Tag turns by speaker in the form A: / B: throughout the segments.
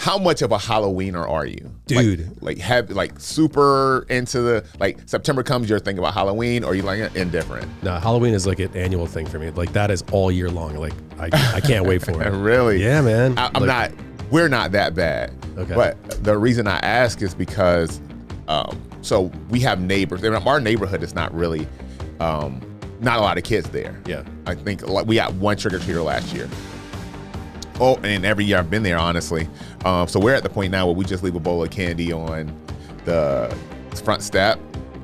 A: how much of a Halloweener are you,
B: dude?
A: Like super into the September comes, you're thinking about Halloween, or are you like indifferent?
B: No, Halloween is like an annual thing for me. Like that is all year long. Like I can't wait for it.
A: Really?
B: Yeah, man.
A: I'm not. We're not that bad.
B: Okay.
A: But the reason I ask is because, so we have neighbors. Our neighborhood is not really, not a lot of kids there.
B: Yeah.
A: I think we got one trick-or-treater last year. Oh, and every year I've been there, honestly. So we're at the point now where we just leave a bowl of candy on the front step,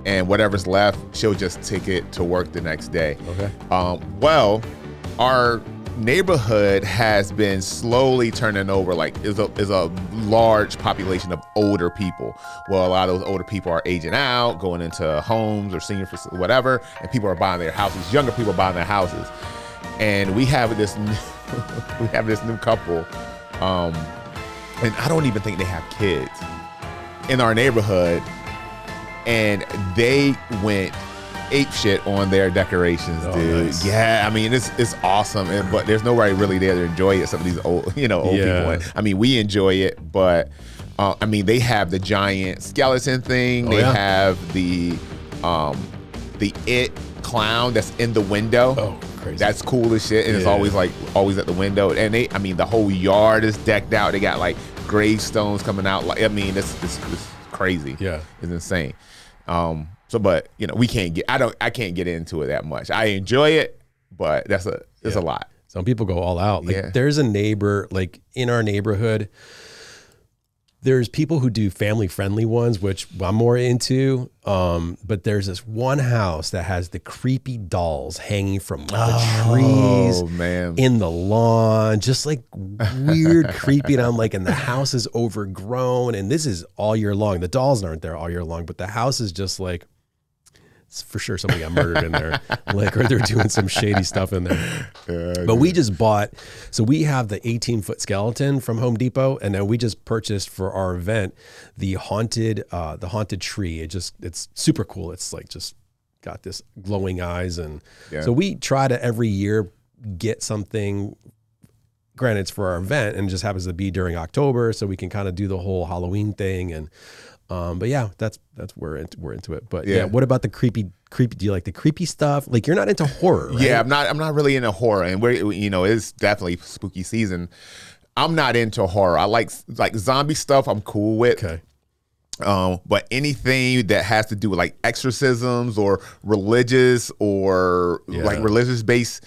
A: and whatever's left, she'll just take it to work the next day.
B: Okay.
A: Well, our neighborhood has been slowly turning over. Is a large population of older people. Well, a lot of those older people are aging out, going into homes or senior facilities, whatever, and people are buying their houses. Younger people are buying their houses, and we have this new couple, and I don't even think they have kids in our neighborhood, and they went ape shit on their decorations, dude. Nice. Yeah, I mean it's awesome, but there's nobody really there to enjoy it. Some of these old people. I mean, we enjoy it, but I mean, they have the giant skeleton thing. They have the It clown that's in the window.
B: Oh, crazy.
A: That's cool as shit, and it's always at the window. And the whole yard is decked out. They got like gravestones coming out. Like, I mean, it's crazy.
B: Yeah,
A: it's insane. But we can't get. I can't get into it that much. I enjoy it, but it's a lot.
B: Some people go all out. Like there's a neighbor, like in our neighborhood, there's people who do family friendly ones, which I'm more into. But there's this one house that has the creepy dolls hanging from the trees in the lawn, just like weird, creepy. And I'm like, and the house is overgrown, and this is all year long. The dolls aren't there all year long, but the house is just like, for sure somebody got murdered in there, or they're doing some shady stuff in there. But we just bought, so we have the 18-foot skeleton from Home Depot, and then we just purchased for our event the haunted tree. It's super cool. It's like just got this glowing eyes, and so we try to every year get something. Granted, it's for our event, and it just happens to be during October, so we can kind of do the whole Halloween thing. And but yeah, that's we're into it. But yeah, what about the creepy? Do you like the creepy stuff? Like, you're not into horror, right?
A: Yeah, I'm not really into horror, and it's definitely spooky season. I'm not into horror. I like zombie stuff. I'm cool with.
B: Okay.
A: But anything that has to do with like exorcisms or religious or like religious based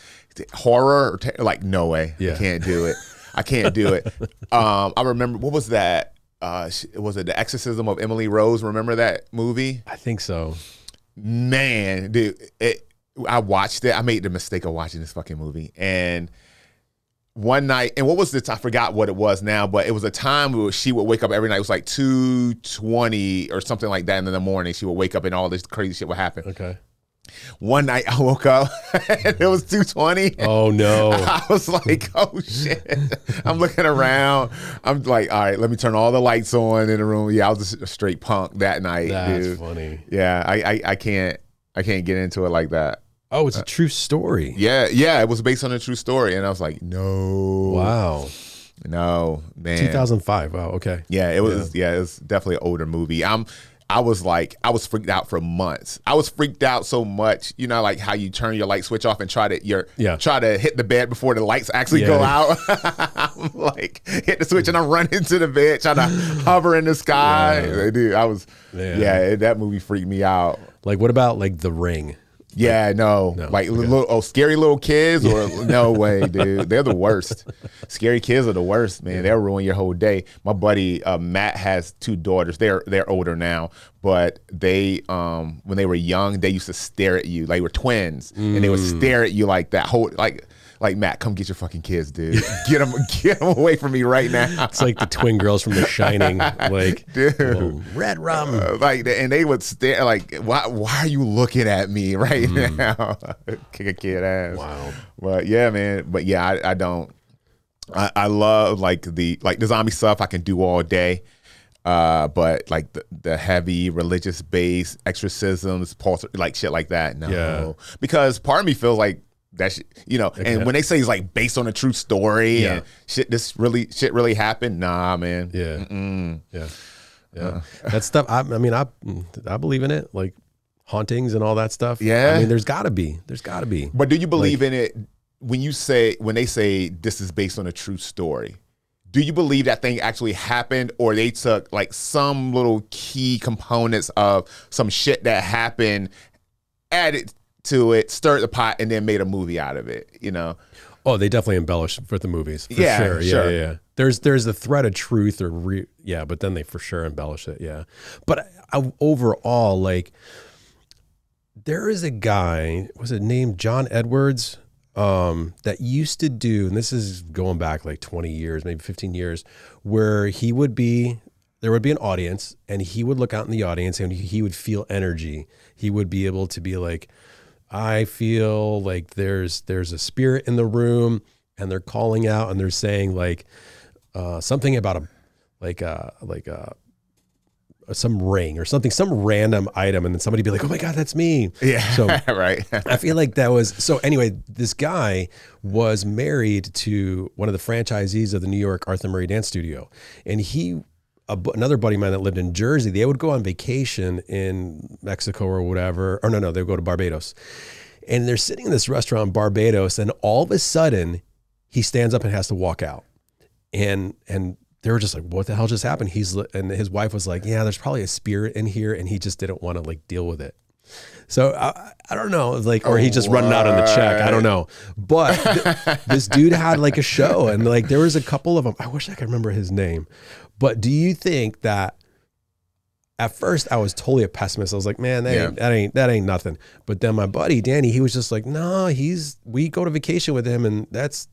A: horror, no way. I can't do it. I can't do it. I remember, what was that? Was it The Exorcism of Emily Rose? Remember that movie?
B: I think so.
A: Man, dude, I watched it. I made the mistake of watching this fucking movie. And one night, and what was I forgot what it was now, but it was a time where she would wake up every night. It was like 2:20 or something like that in the morning. She would wake up and all this crazy shit would happen.
B: Okay.
A: One night I woke up and it was 2:20.
B: Oh no.
A: I was like, oh shit. I'm looking around. I'm like, all right, let me turn all the lights on in the room. Yeah, I was just a straight punk that night.
B: That's
A: dude.
B: Funny.
A: Yeah, I can't get into it like that.
B: Oh, it's a true story.
A: Yeah, it was based on a true story. And I was like, no.
B: Wow.
A: No, man.
B: 2005. Wow, okay.
A: Yeah, it was definitely an older movie. I was freaked out for months. I was freaked out so much, like how you turn your light switch off and try to hit the bed before the lights actually go out. I'm like, hit the switch and I run into the bed trying to hover in the sky. Yeah. Dude, that movie freaked me out.
B: Like, what about like The Ring?
A: Yeah, no. Like scary little kids, or no way, dude. They're the worst. Scary kids are the worst, man. They'll ruin your whole day. My buddy Matt has 2 daughters. They're older now, but they when they were young, they used to stare at you. Like, they were twins, and they would stare at you like that. Like, Matt, come get your fucking kids, dude. Get them away from me right now.
B: It's like the twin girls from The Shining. Like, dude, red rum.
A: And they would stare like, why are you looking at me right now? Kick a kid ass.
B: Wow.
A: But yeah, man. But yeah, I don't. I love like the zombie stuff. I can do all day. But like the heavy religious based exorcisms, like shit like that. No, because part of me feels like That shit, and when they say it's like based on a true story and shit really happened. Nah, man.
B: Yeah. That stuff. I mean, I believe in it, like hauntings and all that stuff.
A: Yeah.
B: I mean, there's gotta be.
A: But do you believe in it when they say this is based on a true story? Do you believe that thing actually happened, or they took like some little key components of some shit that happened, added to it, stirred the pot, and then made a movie out of it?
B: Oh, they definitely embellish for the movies. For sure. Yeah. There's the thread of truth but then they for sure embellish it. Yeah. But overall, like, there is a guy, was it named John Edwards, that used to do, and this is going back like 20 years, maybe 15 years, where there would be an audience and he would look out in the audience and he would feel energy. He would be able to be like, I feel like there's a spirit in the room, and they're calling out and they're saying like something about some ring or something, some random item, and then somebody be like, oh my God, that's me.
A: Yeah.
B: So
A: right.
B: I feel like that was, so anyway, this guy was married to one of the franchisees of the New York Arthur Murray Dance Studio. And another buddy of mine that lived in Jersey, they would go on vacation in Mexico or whatever, or no, they would go to Barbados. And they're sitting in this restaurant in Barbados, and all of a sudden he stands up and has to walk out. And they were just like, what the hell just happened? And his wife was like, yeah, there's probably a spirit in here, and he just didn't want to like deal with it. So I don't know, like, or he just running out on the check. I don't know. But this dude had like a show, and like there was a couple of them. I wish I could remember his name. But do you think that at first I was totally a pessimist? I was like, man, that ain't nothing. But then my buddy Danny, he was just like, no, we go to vacation with him, and that's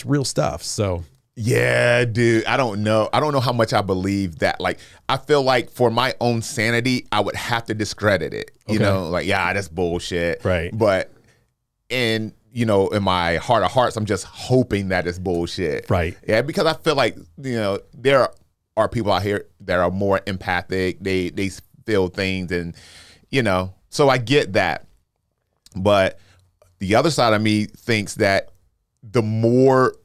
B: real stuff. So
A: yeah, dude, I don't know how much I believe that. Like, I feel like for my own sanity, I would have to discredit it. Like, yeah, that's bullshit.
B: Right.
A: But in my heart of hearts, I'm just hoping that it's bullshit.
B: Right.
A: Yeah, because I feel like, there are people out here that are more empathic. They feel things, and, so I get that. But the other side of me thinks that the more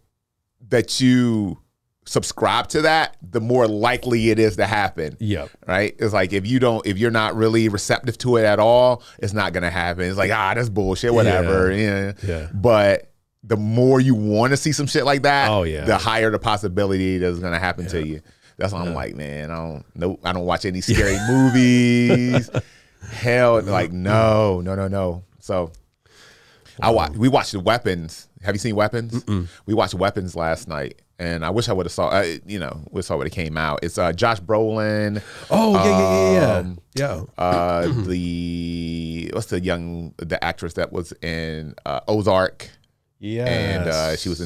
A: that you subscribe to that, the more likely it is to happen.
B: Yep.
A: Right? It's like if you're not really receptive to it at all, it's not gonna happen. It's like, that's bullshit, whatever.
B: Yeah.
A: But the more you want to see some shit like that,
B: the
A: higher the possibility that it's gonna happen to you. That's why I'm like, man, I don't watch any scary movies. Hell, like no. So we watched The Weapons. Have you seen Weapons?
B: Mm-mm.
A: We watched Weapons last night, and I wish I would have saw. We saw when it came out. It's Josh Brolin.
B: Oh yeah.
A: The actress that was in Ozark.
B: Yeah,
A: and she was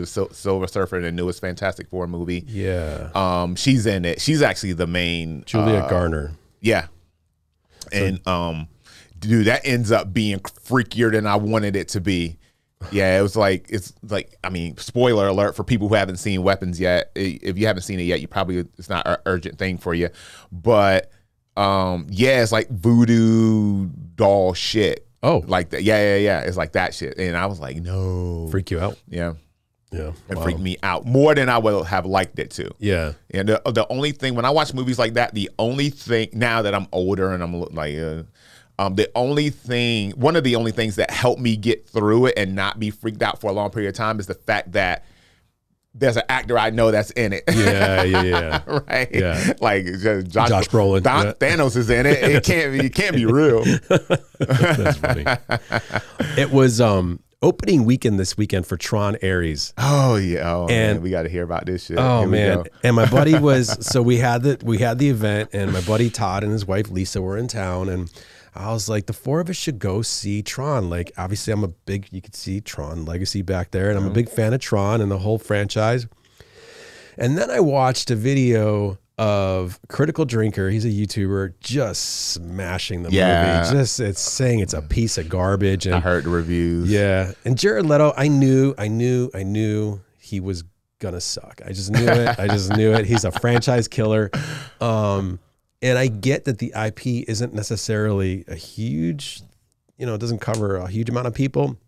A: Silver Surfer in the newest Fantastic Four movie.
B: Yeah.
A: She's in it. She's actually the main
B: Julia Garner.
A: Yeah, and dude, that ends up being freakier than I wanted it to be. Yeah, it's like, I mean, spoiler alert for people who haven't seen Weapons yet. If you haven't seen it yet, it's not an urgent thing for you. But it's like voodoo doll shit.
B: Oh,
A: like that. Yeah. It's like that shit. And I was like, no.
B: Freak you out?
A: Yeah.
B: Yeah.
A: It freaked me out more than I would have liked it to.
B: Yeah.
A: And the only thing, when I watch movies like that, the only thing, now that I'm older and I'm like, one of the only things that helped me get through it and not be freaked out for a long period of time is the fact that there's an actor I know that's in it.
B: Yeah.
A: Right?
B: Yeah.
A: Like
B: Josh Brolin.
A: Thanos is in it. It can't be real.
B: That's funny. It was opening weekend this weekend for Tron Ares.
A: Oh yeah. Oh, and man, we got to hear about this shit.
B: Oh man. And my buddy so we had the event, and my buddy Todd and his wife Lisa were in town, and I was like, the four of us should go see Tron. Like, obviously you could see Tron Legacy back there, and I'm a big fan of Tron and the whole franchise. And then I watched a video of Critical Drinker. He's a YouTuber, just smashing the movie. It's saying it's a piece of garbage. And
A: I heard the reviews.
B: Yeah. And Jared Leto, I knew he was gonna suck. I just knew it. He's a franchise killer. And I get that the IP isn't necessarily a huge, it doesn't cover a huge amount of people.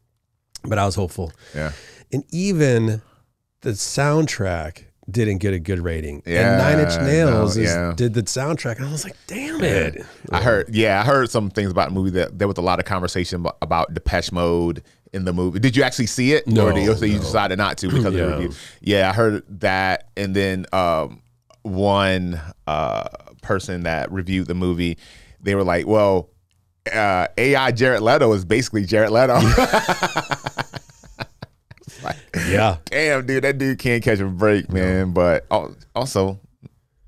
B: but I was hopeful.
A: Yeah.
B: And even the soundtrack didn't get a good rating.
A: Yeah,
B: and 9 Inch Nails
A: yeah.
B: did the soundtrack. And I was like, damn it.
A: I heard some things about the movie that there was a lot of conversation about Depeche Mode in the movie. Did you actually see it?
B: No.
A: Or you decided not to because of the review? Yeah, I heard that. And then one person that reviewed the movie, they were like, well, AI Jared Leto is basically Jared Leto. Like,
B: yeah.
A: Damn, dude, that dude can't catch a break, man. But also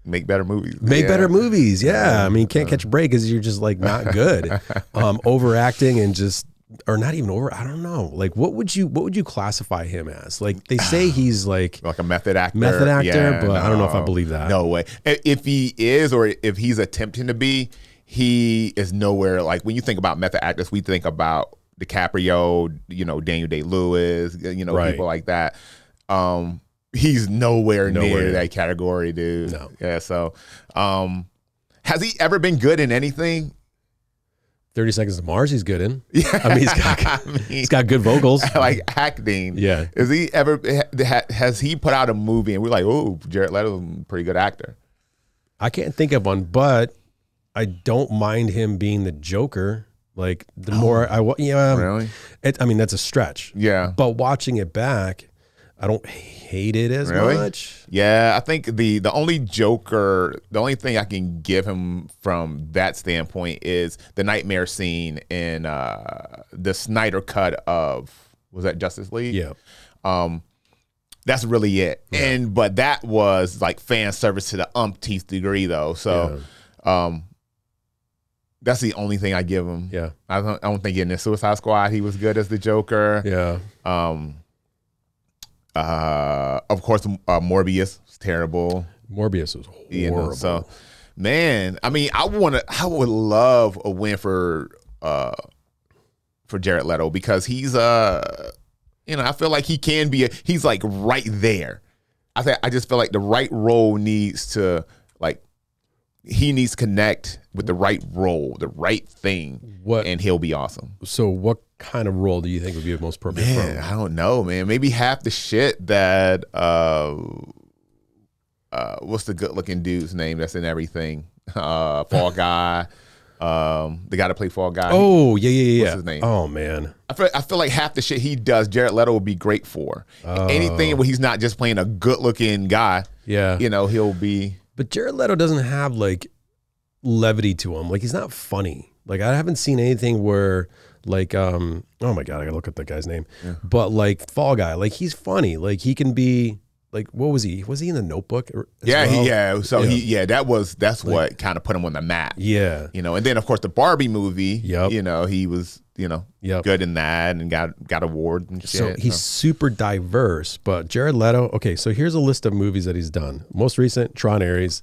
A: make better movies.
B: Make better movies. Yeah. I mean, can't catch a break because you're just like not good. Overacting and just, or not even over. I don't know. Like, what would you classify him as? Like, they say he's like
A: a method actor.
B: But I don't know if I believe that.
A: No way. If he is, or if he's attempting to be, he is nowhere. Like, when you think about method actors, we think about DiCaprio, Daniel Day-Lewis, people like that. He's nowhere near that category, dude.
B: No.
A: Yeah. So, has he ever been good in anything?
B: 30 Seconds to Mars, he's good in. Yeah. I mean, he's got good vocals.
A: Like acting.
B: Yeah.
A: Is he ever, has he put out a movie and we're like, oh, Jared Leto's a pretty good actor?
B: I can't think of one, but I don't mind him being the Joker. Like, the more
A: really?
B: I mean, that's a stretch.
A: Yeah.
B: But watching it back, I don't hate it as much.
A: Yeah, I think the only Joker, the only thing I can give him from that standpoint is the nightmare scene in the Snyder cut of, was that Justice League?
B: Yeah.
A: That's really it.
B: Yeah.
A: But that was like fan service to the umpteenth degree though. So that's the only thing I give him.
B: Yeah.
A: I don't think in the Suicide Squad he was good as the Joker.
B: Yeah.
A: Of course, Morbius was terrible.
B: Morbius was horrible.
A: So, man, I mean, I would love a win for Jared Leto because he's I feel like he can be he's like right there. I just feel like the right role needs to he needs to connect with the right role, the right thing, and he'll be awesome.
B: So what kind of role do you think would be the most appropriate for him?
A: I don't know, man. Maybe half the shit that what's the good looking dude's name that's in everything? Fall Guy. The guy to play Fall Guy.
B: Oh, yeah.
A: What's his name?
B: Oh, man.
A: I feel like half the shit he does, Jared Leto will be great for. Anything where he's not just playing a good looking guy.
B: Yeah.
A: He'll be.
B: But Jared Leto doesn't have like levity to him. Like, he's not funny. Like, I haven't seen anything where like, oh my God, I gotta look up that guy's name. Yeah. But like Fall Guy, like he's funny. Like he can be like, what was he? Was he in The Notebook? That's what kind of put him on the map. Yeah.
A: And then of course the Barbie movie, he was, good in that and got awards and shit.
B: So he's super diverse, but Jared Leto, okay, so here's a list of movies that he's done. Most recent, Tron Ares,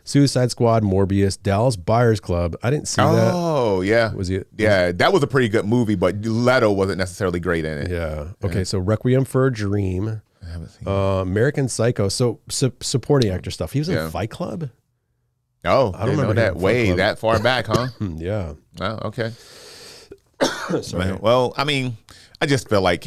B: Suicide Squad, Morbius, Dallas Buyers Club. I didn't see that.
A: Oh, yeah. That was a pretty good movie, but Leto wasn't necessarily great in it.
B: Yeah. Okay, so Requiem for a Dream,
A: I haven't seen that.
B: American Psycho. So supporting actor stuff. He was in Fight Club.
A: Oh, I don't remember that way that far back, huh?
B: Yeah.
A: Oh, okay. Man, well, I mean, I just feel like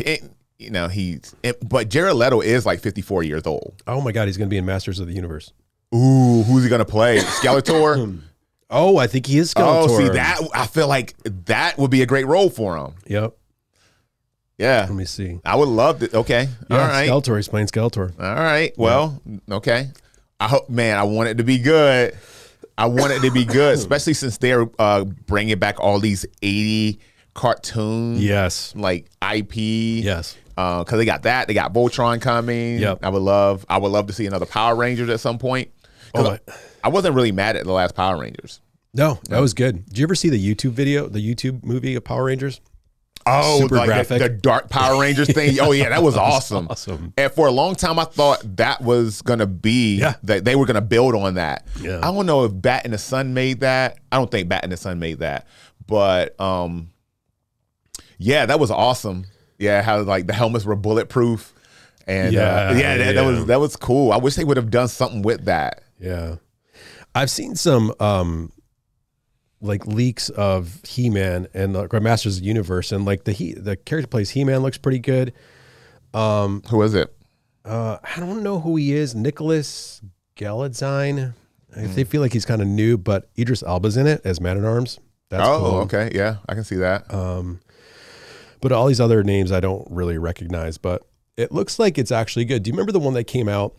A: but Jared Leto is like 54 years old.
B: Oh my God, he's going to be in Masters of the Universe.
A: Ooh, who's he going to play? Skeletor?
B: Oh, I think he is Skeletor.
A: Oh, see, that I feel like that would be a great role for him.
B: Yep.
A: Yeah.
B: Let me see.
A: I would love to. Okay.
B: Yeah,
A: all right.
B: Skeletor. He's playing Skeletor.
A: All right. Well, okay. I hope, man, I want it to be good. Especially since they're bringing back all these 80 cartoons.
B: Yes.
A: Like IP.
B: Yes.
A: Because they got that. They got Voltron coming.
B: Yep.
A: I would love to see another Power Rangers at some point. I wasn't really mad at the last Power Rangers.
B: No, that was good. Did you ever see the YouTube movie of Power Rangers?
A: Oh, super like graphic. The Dark Power Rangers thing. Oh yeah, that was awesome.
B: Awesome.
A: And for a long time, I thought that was gonna be that they were gonna build on that. Yeah. I don't know if Bat in the Sun made that. I don't think Bat in the Sun made that. But yeah, that was awesome. Yeah, how like the helmets were bulletproof, and that was cool. I wish they would have done something with that.
B: Yeah, I've seen some like leaks of He-Man and Masters of the Universe, and like the character plays He-Man looks pretty good.
A: Who is it?
B: I don't know who he is. Nicholas Galitzine. They feel like he's kind of new, but Idris Elba's in it as Man-at-Arms. That's cool.
A: Okay. Yeah, I can see that.
B: But all these other names I don't really recognize, but it looks like it's actually good. Do you remember the one that came out?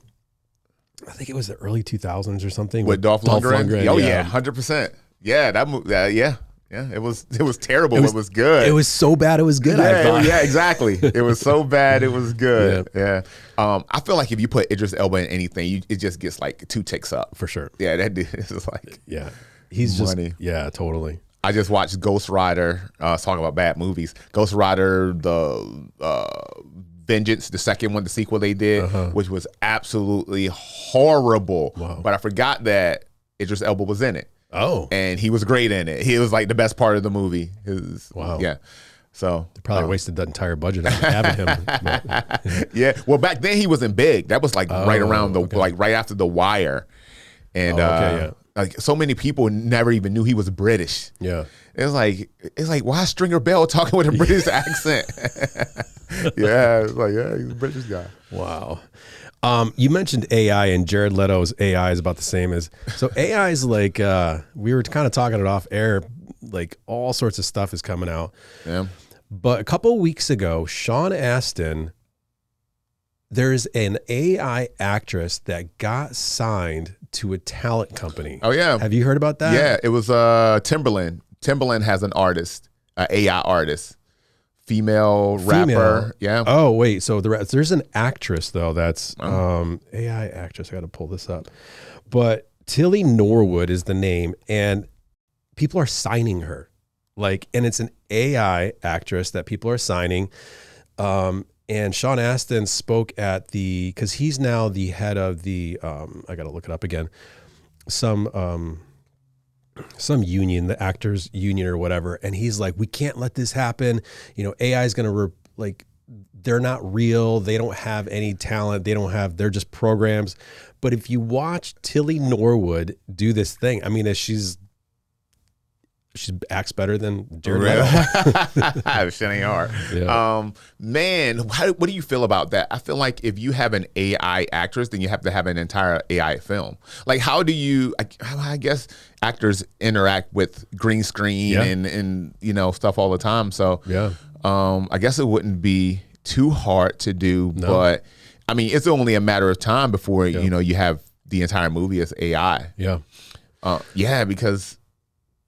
B: I think it was the early 2000s or something.
A: With Dolph Lundgren? Oh, yeah, 100%. Yeah, that movie. Yeah. It was terrible. It was good.
B: It was so bad it was good. I thought.
A: Yeah, exactly. It was so bad it was good. Yeah. I feel like if you put Idris Elba in anything, it just gets like 2 ticks up
B: for sure.
A: Yeah, that dude is like
B: he's
A: money.
B: Just totally.
A: I just watched Ghost Rider. Talking about bad movies. Ghost Rider, the Vengeance, the second one, the sequel they did, which was absolutely horrible.
B: Wow.
A: But I forgot that Idris Elba was in it.
B: Oh.
A: And he was great in it. He was like the best part of the movie.
B: Wow.
A: Yeah. So
B: they probably wasted that entire budget on having him. But,
A: yeah. Well, back then he wasn't big. That was like right around like right after The Wire. And like so many people never even knew he was British.
B: Yeah.
A: It's like why is Stringer Bell talking with a British accent? Yeah, it's like he's a British guy.
B: Wow. You mentioned AI, and Jared Leto's AI is about the same as. So AI is like we were kind of talking it off air, like all sorts of stuff is coming out.
A: Yeah.
B: But a couple of weeks ago, Sean Astin, there's an AI actress that got signed to a talent company.
A: Oh yeah.
B: Have you heard about that?
A: Yeah, it was Timberland. Timberland has an artist, an AI artist. Female rapper. Yeah.
B: Oh, wait. So there's an actress though that's AI actress. I got to pull this up. But Tilly Norwood is the name, and people are signing her. Like, and it's an AI actress that people are signing. And Sean Astin spoke at because he's now the head of the I got to look it up again. Some union, the actors union or whatever. And he's like, we can't let this happen. You know, AI is going to they're not real. They don't have any talent. They're just programs. But if you watch Tilly Norwood do this thing, I mean, she acts better than Jared Leto.
A: She ain't hard.
B: Yeah.
A: Man, what do you feel about that? I feel like if you have an AI actress, then you have to have an entire AI film. Like, how do you? I guess actors interact with green screen and you know stuff all the time. So I guess it wouldn't be too hard to do. No. But I mean, it's only a matter of time before you know you have the entire movie as AI.
B: Yeah.
A: Because.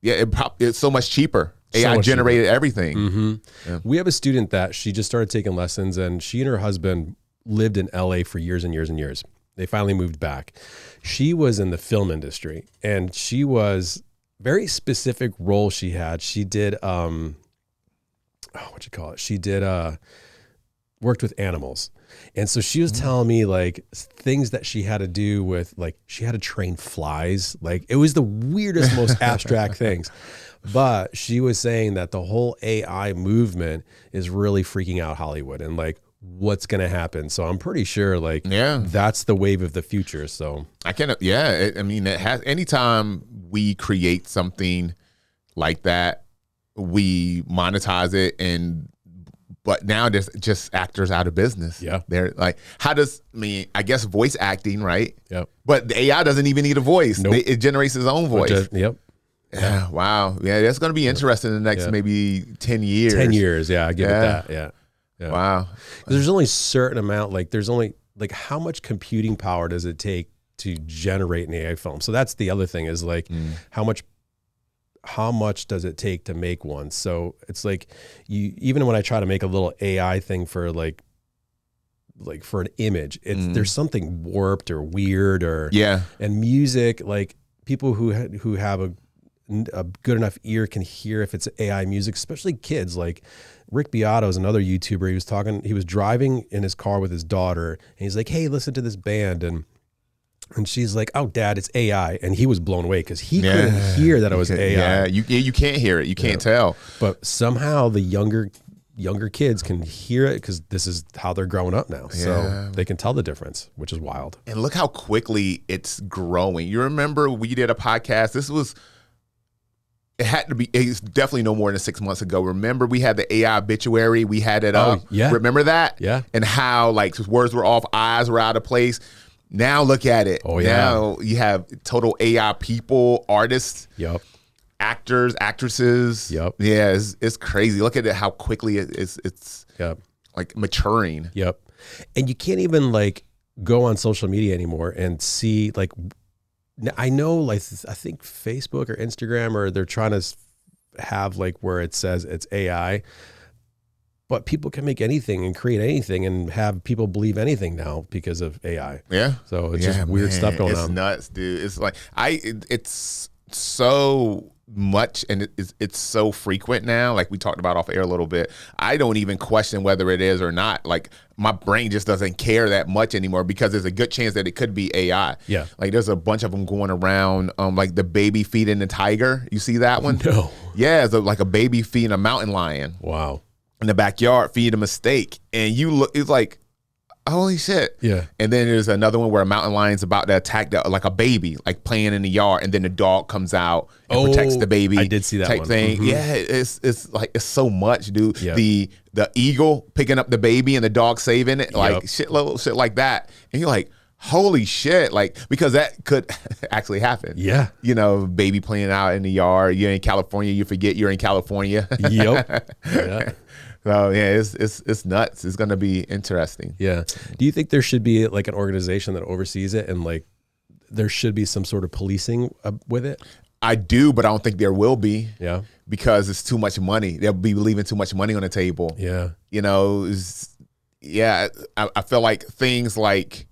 A: Yeah, it's so much cheaper. AI generated everything.
B: Mm-hmm. Yeah. We have a student that she just started taking lessons, and she and her husband lived in LA for years and years and years. They finally moved back. She was in the film industry, and she was very specific role she had. She did She did worked with animals. And so she was telling me like things that she had to do with, like she had to train flies. Like it was the weirdest, most abstract things. But she was saying that the whole AI movement is really freaking out Hollywood and like what's going to happen. So I'm pretty sure like that's the wave of the future. So
A: I mean, it has, anytime we create something like that, we monetize it but now there's just actors out of business.
B: Yeah.
A: They're like, I guess voice acting, right?
B: Yep.
A: But the AI doesn't even need a voice.
B: Nope.
A: It generates its own voice.
B: Yep.
A: Yeah. Wow. Yeah. That's going to be interesting in the next maybe 10 years.
B: 10 years. Yeah. I give it that. Yeah.
A: Wow.
B: There's only a certain amount, like there's only like how much computing power does it take to generate an AI film? So that's the other thing is like how much does it take to make one? So it's like even when I try to make a little AI thing for like for an image, there's something warped or weird and music, like people who have a good enough ear can hear if it's AI music, especially kids. Like Rick Beato is another YouTuber. He was driving in his car with his daughter and he's like, hey, listen to this band. And she's like, "Oh, Dad, it's AI," and he was blown away because he couldn't hear that it was AI.
A: Yeah, you can't hear it, you can't tell.
B: But somehow the younger kids can hear it because this is how they're growing up now, so they can tell the difference, which is wild.
A: And look how quickly it's growing. You remember we did a podcast. it had to be. It's definitely no more than 6 months ago. Remember, we had the AI obituary. We had it up.
B: Yeah.
A: Remember that?
B: Yeah.
A: And how like words were off, eyes were out of place. Now look at it.
B: Oh yeah.
A: Now you have total AI people, artists.
B: Yep.
A: Actors, actresses.
B: Yep.
A: Yeah, it's crazy. Look at it, how quickly it's
B: yep.
A: like maturing.
B: Yep. And you can't even like go on social media anymore and see like, I know like I think Facebook or Instagram, or they're trying to have like where it says it's AI, but people can make anything and create anything and have people believe anything now because of AI.
A: Yeah.
B: So it's just weird stuff going on.
A: It's nuts, dude. It's like it's so much, and it's so frequent now. Like we talked about off air a little bit. I don't even question whether it is or not. Like my brain just doesn't care that much anymore because there's a good chance that it could be AI.
B: Yeah.
A: Like there's a bunch of them going around, like the baby feeding the tiger. You see that one?
B: No.
A: Yeah, it's like a baby feeding a mountain lion.
B: Wow.
A: In the backyard, feed him a steak, and you look. It's like, holy shit.
B: Yeah.
A: And then there's another one where a mountain lion's about to attack like a baby, like playing in the yard, and then the dog comes out and protects the baby.
B: I did see that
A: type
B: one.
A: thing.
B: Mm-hmm.
A: Yeah, it's like it's so much, dude.
B: Yeah.
A: The eagle picking up the baby and the dog saving it, like
B: Yep.
A: shit like that. And you're like, holy shit, like, because that could actually happen.
B: Yeah.
A: You know, baby playing out in the yard. You're in California, you forget you're in California.
B: Yep. Yeah.
A: So yeah, it's nuts. It's gonna be interesting.
B: Yeah. Do you think there should be like an organization that oversees it, and like there should be some sort of policing with it?
A: I do, but I don't think there will be.
B: Yeah.
A: Because it's too much money. They'll be leaving too much money on the table.
B: Yeah.
A: You know, I feel like things like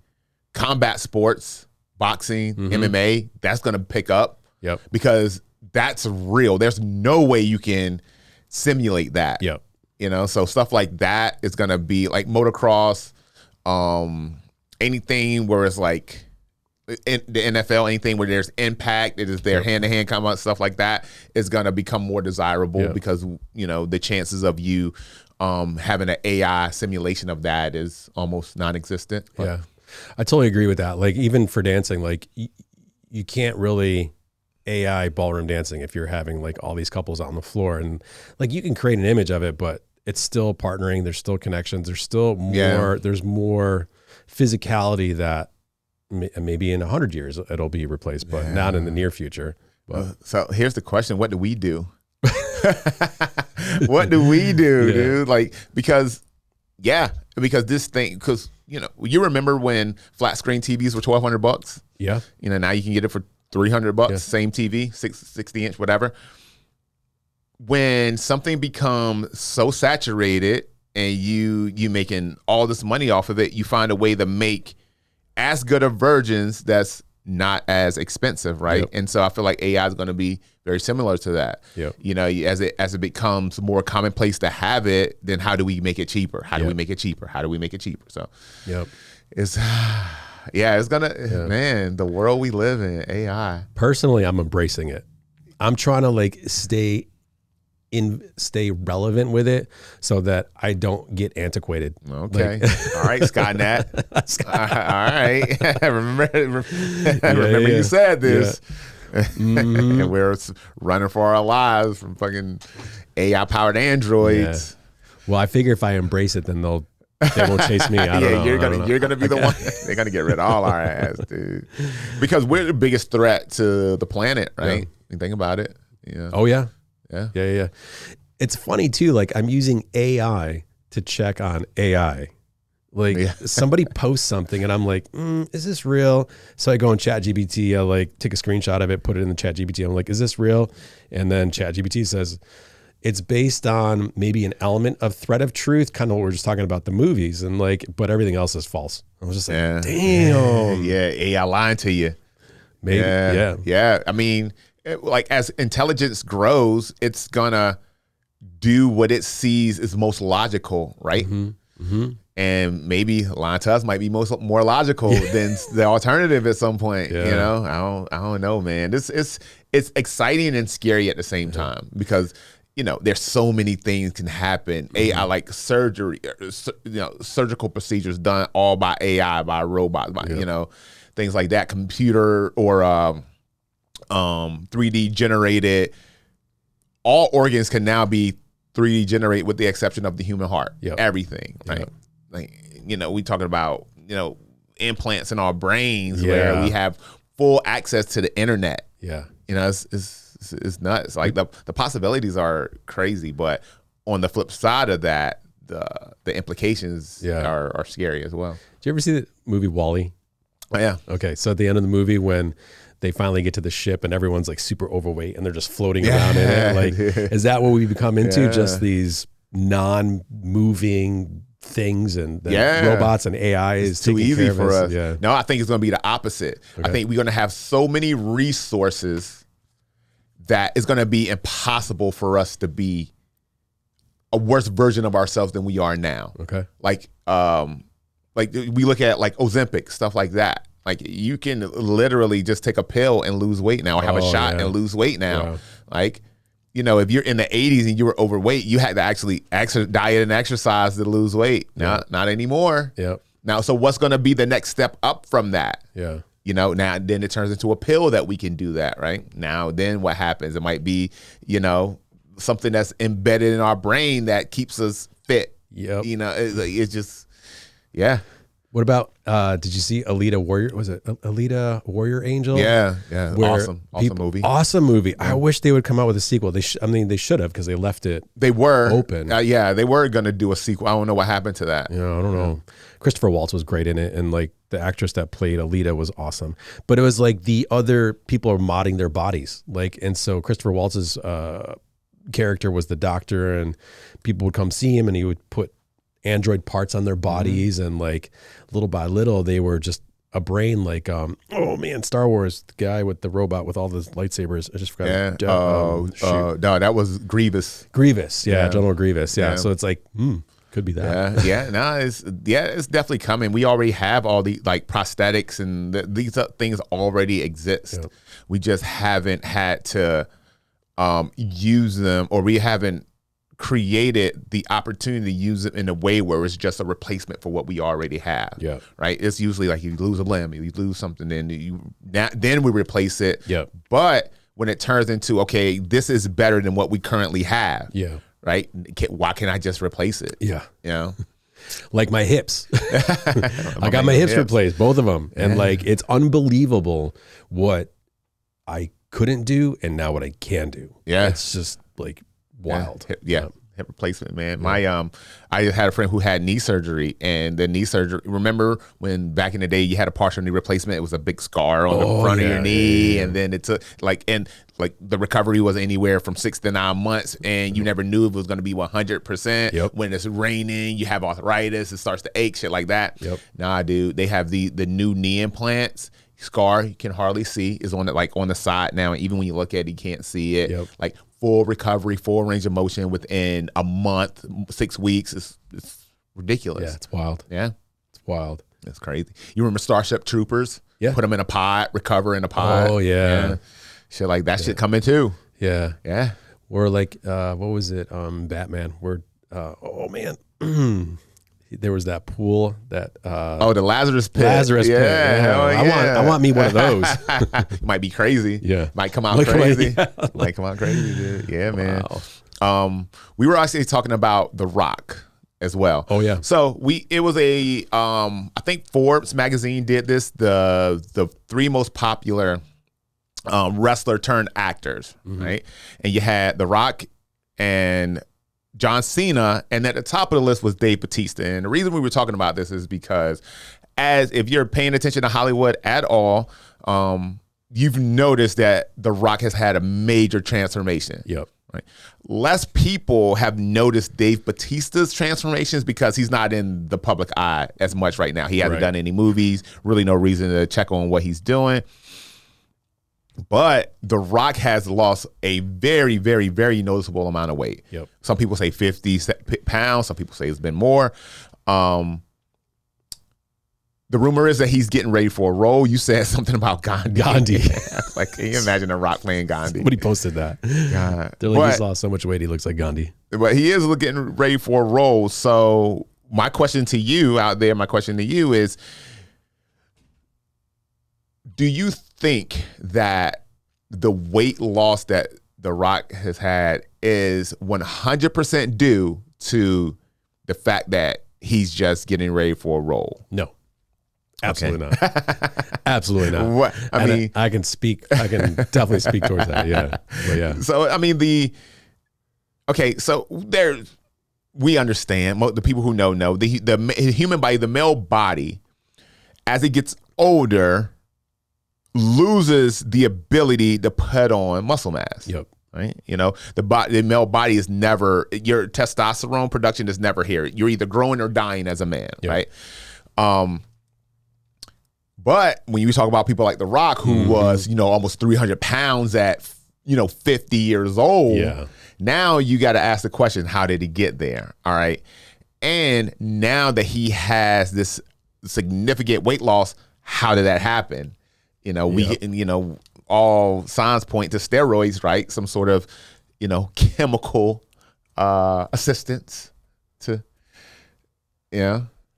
A: combat sports, boxing, MMA, that's gonna pick up.
B: Yep. Because
A: that's real. There's no way you can simulate that.
B: Yep.
A: You know, so stuff like that is gonna be like motocross, anything where it's like in the NFL, anything where there's impact, it is their hand-to-hand combat, stuff like that is gonna become more desirable because you know the chances of you having an AI simulation of that is almost non-existent. But.
B: Yeah, I totally agree with that. Like even for dancing, like you can't really AI ballroom dancing if you're having like all these couples out on the floor, and like you can create an image of it, but it's still partnering. There's still connections. There's still more. There's more physicality that maybe in 100 years it'll be replaced, but not in the near future. But
A: so here's the question: what do we do? What do we do, dude? Like because this thing, because you know, you remember when flat screen TVs were $1,200?
B: Yeah.
A: You know, now you can get it for $300, same TV, 60 inch, whatever. When something becomes so saturated and you making all this money off of it, you find a way to make as good of versions that's not as expensive, right?
B: Yep.
A: And so I feel like AI is going to be very similar to that.
B: Yep.
A: You know, as it becomes more commonplace to have it, then how do we make it cheaper? How do we make it cheaper? How do we make it cheaper? So it's it's gonna man, the world we live in, AI.
B: Personally, I'm embracing it. I'm trying to like stay relevant with it so that I don't get antiquated.
A: Okay. Like, all right, Skynet. All right. remember you said this. Yeah. And we're running for our lives from fucking AI powered androids.
B: Yeah. Well, I figure if I embrace it, then they won't chase me. I don't know.
A: You're gonna be the one. They're gonna get rid of all our ass, dude. Because we're the biggest threat to the planet, right? You think about it. Yeah.
B: Oh yeah.
A: Yeah.
B: It's funny too. Like I'm using AI to check on AI. Like somebody posts something and I'm like, is this real? So I go in ChatGPT, I like take a screenshot of it, put it in the ChatGPT. I'm like, is this real? And then ChatGPT says it's based on maybe an element of thread of truth, kind of what we're just talking about the movies, and like, but everything else is false. I was just like, damn.
A: Yeah, AI lying to you.
B: Maybe.
A: Yeah. I mean, like as intelligence grows, it's gonna do what it sees is most logical, right? And maybe lying to us might be more logical than the alternative at some point. You know, I don't know, man. It's exciting and scary at the same time because you know there's so many things can happen. AI like surgery, surgical procedures done all by AI, by robots, by you know things like that, computer or 3D generated all organs can now be 3D generate with the exception of the human heart. Everything, right? Like, we talking about, implants in our brains where we have full access to the internet. It's nuts. Like the possibilities are crazy, but on the flip side of that, the implications are scary as well.
B: Did you ever see the movie WALL-E?
A: Oh, yeah.
B: Okay, so at the end of the movie, when they finally get to the ship and everyone's like super overweight and they're just floating around in it, like, is that what we become into? Just these non-moving things and robots and AI is
A: too easy
B: care
A: for us.
B: Yeah.
A: No, I think it's going to be the opposite. I think we're going to have so many resources that it's going to be impossible for us to be a worse version of ourselves than we are now.
B: Okay.
A: Like we look at like Ozempic, stuff like that. Like you can literally just take a pill and lose weight now, or have a shot and lose weight now.
B: Wow.
A: Like, if you're in the 80s and you were overweight, you had to actually diet and exercise to lose weight. Not anymore.
B: Yep.
A: Now, so what's going to be the next step up from that?
B: Yeah.
A: Now then it turns into a pill that we can do that, right? Now, then what happens? It might be, something that's embedded in our brain that keeps us fit.
B: Yep.
A: It's just, yeah.
B: What about, did you see Alita Warrior? Was it Alita Warrior Angel?
A: Yeah. Awesome movie.
B: Awesome movie. Yeah. I wish they would come out with a sequel. They should have, because they left it
A: They were
B: open.
A: They were going to do a sequel. I don't know what happened to that.
B: I don't know. Christopher Waltz was great in it, and like the actress that played Alita was awesome. But it was like the other people are modding their bodies. And so Christopher Waltz's character was the doctor, and people would come see him and he would put android parts on their bodies, and like little by little they were just a brain. Like Star Wars, the guy with the robot with all the lightsabers, I just forgot.
A: No, that was Grievous.
B: General Grievous. So it's like could be that.
A: It's definitely coming. We already have all the like prosthetics, and these things already exist. We just haven't had to use them, or we haven't created the opportunity to use it in a way where it's just a replacement for what we already have. Right. It's usually like you lose a limb, you lose something, then we replace it. But when it turns into, okay, this is better than what we currently have. Right. Why can't I just replace it?
B: Like my hips. I got my hips replaced, both of them. And like, it's unbelievable what I couldn't do and now what I can do. It's just like wild.
A: Hip replacement, man. I had a friend who had knee surgery, and the knee surgery, remember when back in the day you had a partial knee replacement, it was a big scar on the front of your knee, and then it took the recovery was anywhere from 6 to 9 months, and you never knew if it was going to be 100%. When it's raining, you have arthritis, it starts to ache, shit like that. Nah, dude, they have the new knee implants. Scar you can hardly see is on the side now, and even when you look at it, you can't see it. Like full recovery, full range of motion within a month, 6 weeks. It's ridiculous.
B: It's wild. It's wild.
A: It's crazy. You remember Starship Troopers? Put them in a pod, recover in a pod. Shit like that. Shit coming too.
B: Or like what was it? Batman. There was that pool that
A: the Lazarus pit.
B: I want me one of those.
A: Might be crazy. Might come out crazy. Might come out crazy, dude. Man. Wow. We were actually talking about The Rock as well. So it was I think Forbes magazine did this, the 3 most popular wrestler turned actors, right? And you had The Rock and John Cena, and at the top of the list was Dave Bautista. And the reason we were talking about this is because if you're paying attention to Hollywood at all, you've noticed that The Rock has had a major transformation. Right. Less people have noticed Dave Bautista's transformations because he's not in the public eye as much right now. He hasn't done any movies, really no reason to check on what he's doing. But The Rock has lost a very, very, very noticeable amount of weight. Some people say 50 pounds. Some people say it's been more. The rumor is that he's getting ready for a role. You said something about Gandhi. Like, can you imagine The Rock playing Gandhi?
B: Somebody posted that. They're like, he's lost so much weight, he looks like Gandhi.
A: But he is getting ready for a role. So my question to you out there, is, do you think that the weight loss that The Rock has had is 100% due to the fact that he's just getting ready for a role.
B: No. Absolutely not. Absolutely not.
A: What I mean,
B: I can definitely speak towards that. Yeah. But yeah.
A: So I mean so we understand, the people who know the human body, the male body, as it gets older, loses the ability to put on muscle mass.
B: Yep.
A: Right. The male body is never, your testosterone production is never here. You're either growing or dying as a man. Yep. Right. But when you talk about people like The Rock, who was, almost 300 pounds at, 50 years old.
B: Yeah.
A: Now you got to ask the question, how did he get there? All right. And now that he has this significant weight loss, how did that happen? All signs point to steroids, right? Some sort of, chemical assistance to,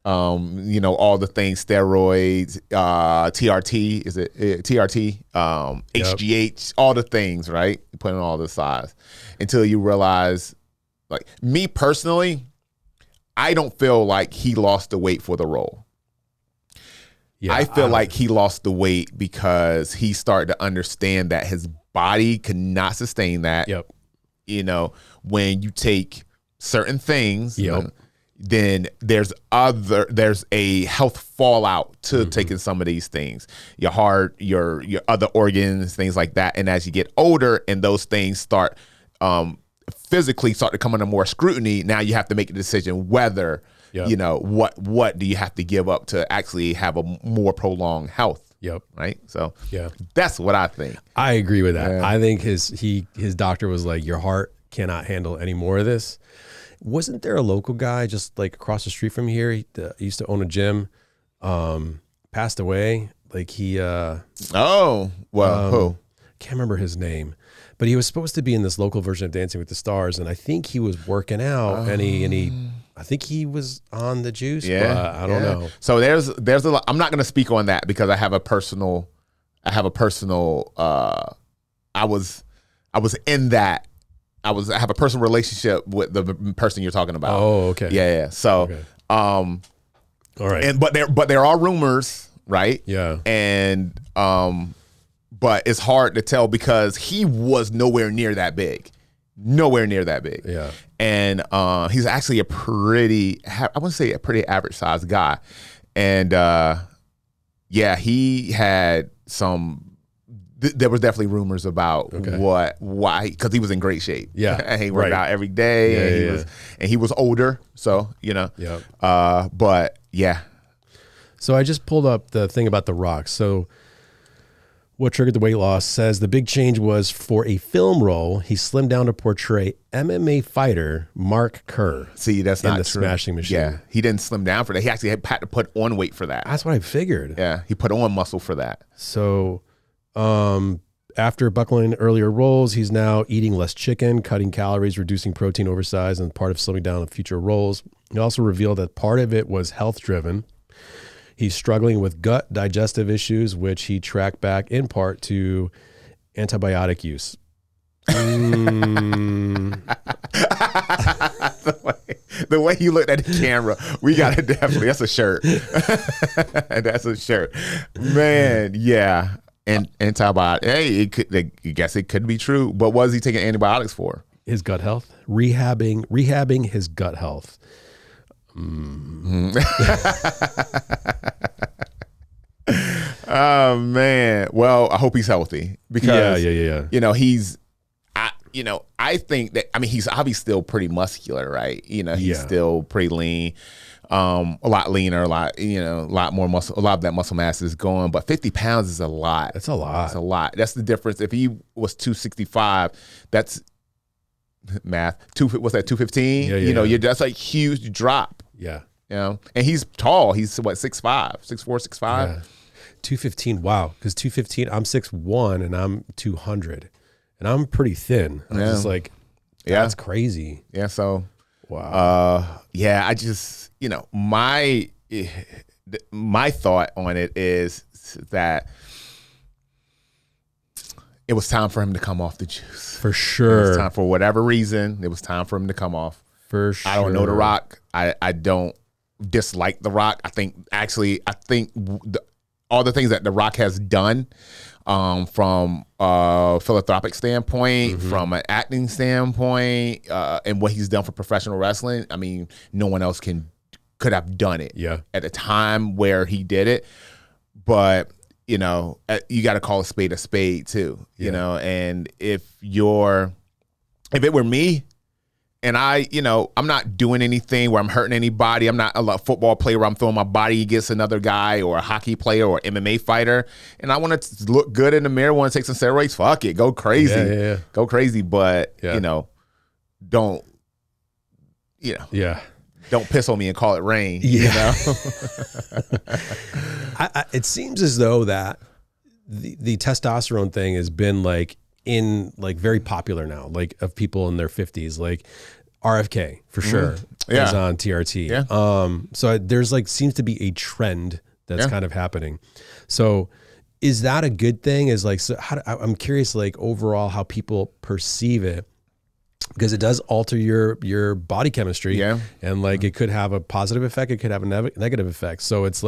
A: all the things, steroids, TRT, is it TRT, HGH, all the things, right? You put in all the size until you realize, like me personally, I don't feel like he lost the weight for the role. Yeah, I feel like he lost the weight because he started to understand that his body could not sustain that.
B: Yep.
A: When you take certain things, then there's a health fallout to taking some of these things. Your heart, your other organs, things like that. And as you get older and those things start physically start to come under more scrutiny, now you have to make a decision whether what do you have to give up to actually have a more prolonged health.
B: Yep.
A: Right. So that's what I think.
B: I agree with that. I think his doctor was like, your heart cannot handle any more of this. Wasn't there a local guy just like across the street from here? He used to own a gym, passed away. Like he,
A: who?
B: Can't remember his name, but he was supposed to be in this local version of Dancing with the Stars. And I think he was working out I think he was on the juice, but I don't know.
A: So there's a lot. I'm not going to speak on that because I have a personal, I was in that. I have a personal relationship with the person you're talking about.
B: Oh, okay.
A: Yeah. So,
B: all right.
A: But there are rumors, right?
B: Yeah.
A: And but it's hard to tell because he was nowhere near that big.
B: Yeah.
A: And he's actually a pretty, I wouldn't say a pretty average sized guy. And he had some. There was definitely rumors about why, because he was in great shape.
B: Yeah,
A: and he worked out every day. And he was older, so But yeah.
B: So I just pulled up the thing about The Rock. So what triggered the weight loss says the big change was for a film role. He slimmed down to portray MMA fighter Mark Kerr.
A: See, that's not
B: the
A: true.
B: Smashing Machine.
A: Yeah, he didn't slim down for that. He actually had to put on weight for that.
B: That's what I figured.
A: Yeah, he put on muscle for that.
B: So. After buckling earlier roles, he's now eating less chicken, cutting calories, reducing protein oversize, and part of slimming down in future roles. He also revealed that part of it was health driven. He's struggling with gut digestive issues, which he tracked back in part to antibiotic use.
A: The way you looked at the camera, we got to definitely, that's a shirt. That's a shirt. Man, yeah. And antibiotic. Hey, I guess it could be true. But what is he taking antibiotics for?
B: His gut health, rehabbing his gut health.
A: Oh man. Well, I hope he's healthy because I think that he's obviously still pretty muscular, right? He's still pretty lean. A lot leaner, a lot more muscle. A lot of that muscle mass is gone, but 50 pounds is a lot.
B: That's a lot.
A: That's a lot. That's the difference. If he was 265, that's math. What's that? 215.
B: Yeah.
A: That's a huge drop.
B: Yeah.
A: And he's tall. He's what, 6'5", 6'4", 6'5".
B: Yeah. 215. Wow. Because 215, I'm 6'1", and I'm 200, and I'm pretty thin. I'm just like, that's crazy.
A: Yeah. So.
B: Wow.
A: I just, my thought on it is that it was time for him to come off the juice.
B: For sure.
A: It was time for whatever reason. It was time for him to come off.
B: For sure.
A: I don't know The Rock. I don't dislike The Rock. I think all the things that The Rock has done, from a philanthropic standpoint, from an acting standpoint, and what he's done for professional wrestling, I mean, no one else could have done it at the time where he did it. But, you know, you got to call a spade too, you know, and if it were me, and I, you know, I'm not doing anything where I'm hurting anybody. I'm not a football player where I'm throwing my body against another guy, or a hockey player or MMA fighter. And I want to look good in the mirror, want to take some steroids. Fuck it. Go crazy. Go crazy. But, you know, don't piss on me and call it rain. You know?
B: It seems as though that the testosterone thing has been like very popular now, like of people in their 50s, like RFK for sure is on TRT. So there's seems to be a trend that's kind of happening. So is that a good thing? Is I'm curious, overall how people perceive it, because it does alter your body chemistry, and it could have a positive effect, it could have a negative effect. So it's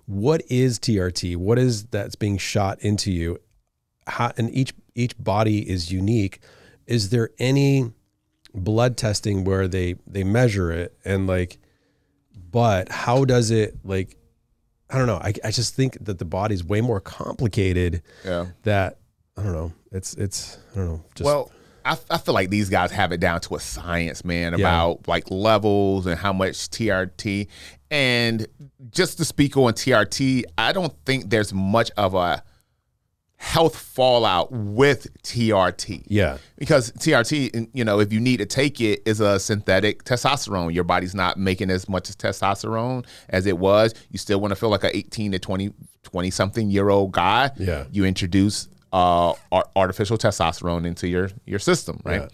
B: what is TRT? What is that's being shot into you? And each body is unique. Is there any blood testing where they measure it, and but how does it I don't know. I just think that the body's way more complicated. That I don't know. It's I don't know. Just,
A: I feel like these guys have it down to a science, man, about levels and how much TRT. And just to speak on TRT, I don't think there's much of a health fallout with TRT. Because TRT, you know, if you need to take it, is a synthetic testosterone. Your body's not making as much testosterone as it was. You still want to feel like an 18 to 20 something year old guy. You introduce artificial testosterone into your system, right?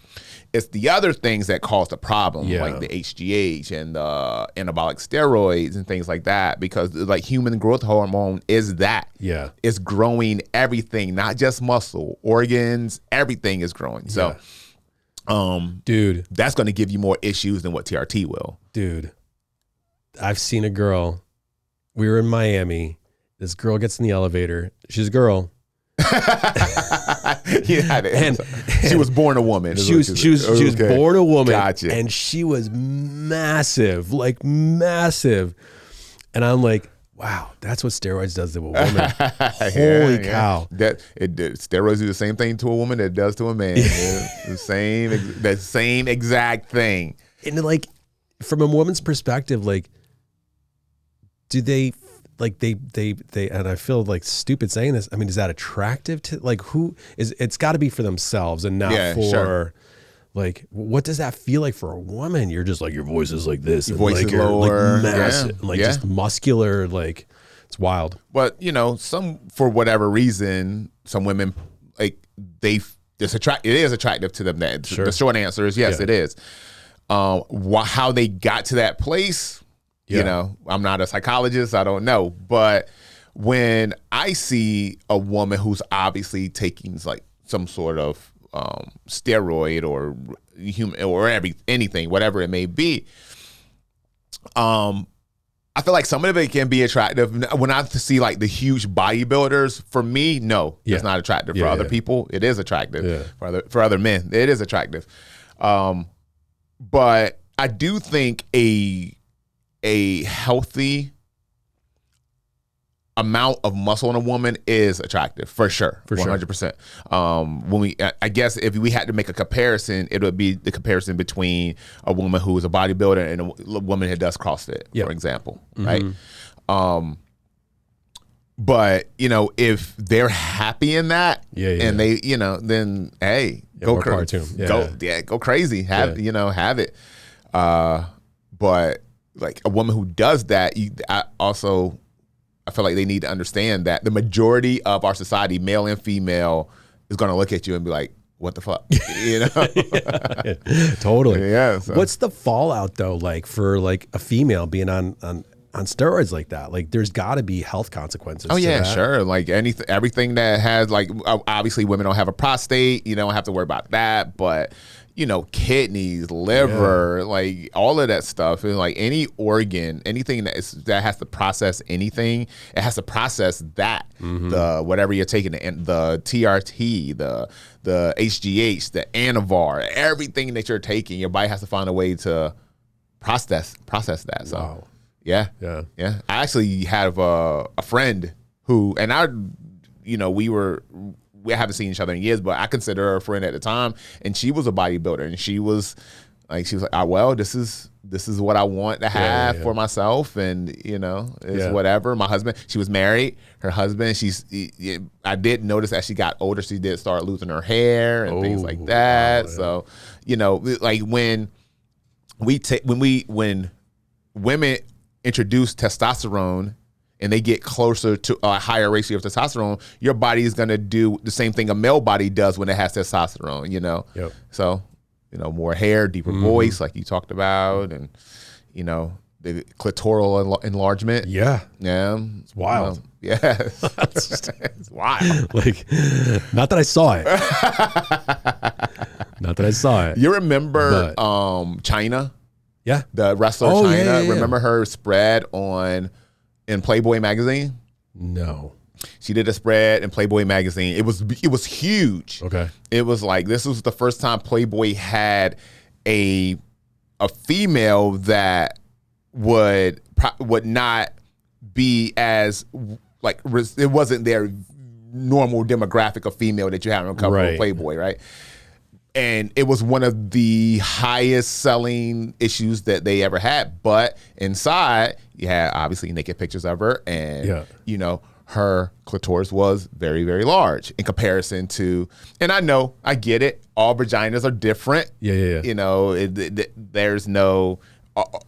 A: It's the other things that cause the problem, like the HGH and the anabolic steroids and things like that, because human growth hormone is that. It's growing everything, not just muscle, organs, everything is growing. So,
B: dude,
A: that's going to give you more issues than what TRT will.
B: Dude, I've seen a girl. We were in Miami. This girl gets in the elevator. She's a girl.
A: And she was born a woman.
B: She was born a woman.
A: Gotcha.
B: And she was massive, massive. And I'm like, wow, that's what steroids does to a woman. Holy cow!
A: Steroids do the same thing to a woman that it does to a man. the same exact thing.
B: And from a woman's perspective, do they? They and I feel stupid saying this. I mean, is that attractive to who is? It's got to be for themselves and not for what does that feel like for a woman? You're just your voice is like this,
A: your voice is lower,
B: massive, just muscular, it's wild.
A: But for whatever reason, some women it is attractive to them. That the short answer is yes, it is. How they got to that place. You know, I'm not a psychologist. I don't know. But when I see a woman who's obviously taking some sort of steroid or anything, whatever it may be, I feel like some of it can be attractive. When I see the huge bodybuilders, for me, no, it's not attractive. For other people, it is attractive. For other men, it is attractive. But I do think a healthy amount of muscle in a woman is attractive for sure, 100%. I guess if we had to make a comparison, it would be the comparison between a woman who is a bodybuilder and a woman who does CrossFit, for example, right? But if they're happy in that, and they, then hey, go crazy, have it. But a woman who does that, I feel like they need to understand that the majority of our society, male and female, is going to look at you and be like, what the fuck?
B: Totally.
A: So.
B: What's the fallout though, for a female being on on steroids like that. Like there's got to be health consequences.
A: Oh yeah,
B: to that.
A: sure. Like everything that has like, obviously women don't have a prostate, you don't have to worry about that, but you know, kidneys, liver, like all of that stuff, and like any organ, anything that has to process anything, it has to process that. The whatever you're taking, the TRT, the HGH, the Anavar, everything that you're taking, your body has to find a way to process that. So.
B: Wow.
A: Yeah. I actually have a friend who, and we haven't seen each other in years, but I consider her a friend at the time, and she was a bodybuilder, and she was like, well, this is what I want to have for myself, and it's whatever. My husband, she was married. Her husband, I did notice as she got older, she did start losing her hair and things like that. Wow, so like when women introduce testosterone and they get closer to a higher ratio of testosterone, your body is going to do the same thing a male body does when it has testosterone, Yep. So, more hair, deeper voice, like you talked about, and, the clitoral enlargement.
B: Yeah.
A: Yeah.
B: It's wild.
A: Yeah. It's wild.
B: Like, not that I saw it. Not that I saw it.
A: You remember China?
B: Yeah.
A: The wrestler China. Yeah. Remember her spread in Playboy magazine?
B: No.
A: She did a spread in Playboy magazine. It was huge.
B: Okay.
A: It was like, this was the first time Playboy had a female that would not be as like, it wasn't their normal demographic of female that you have on the cover of Playboy, right? And it was one of the highest selling issues that they ever had. But inside, you had obviously naked pictures of her. And, her clitoris was very, very large in comparison to, and I get it. All vaginas are different.
B: Yeah.
A: There's no,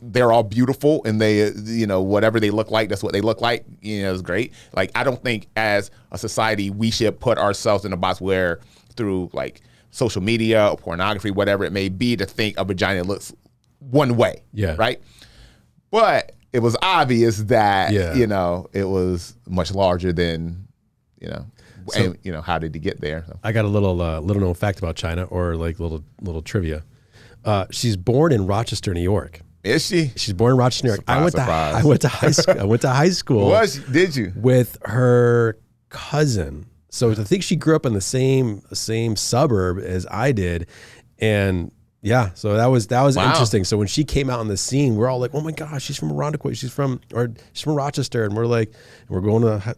A: they're all beautiful, and they, whatever they look like, that's what they look like. It's great. Like, I don't think as a society, we should put ourselves in a box where through like, social media or pornography, whatever it may be, to think a vagina looks one way. Yeah. Right. But it was obvious that, it was much larger than, so, and, how did he get there? So.
B: I got a little known fact about China, or like little trivia. She's born in Rochester, New York.
A: Is she?
B: She's born in Rochester, New York. I went to high school. I went to high school.
A: Did you?
B: With her cousin. So to think she grew up in the same suburb as I did, and so that was interesting. So when she came out on the scene, we're all like, "Oh my gosh, she's from Irondequoit. She's from Rochester," and we're going to.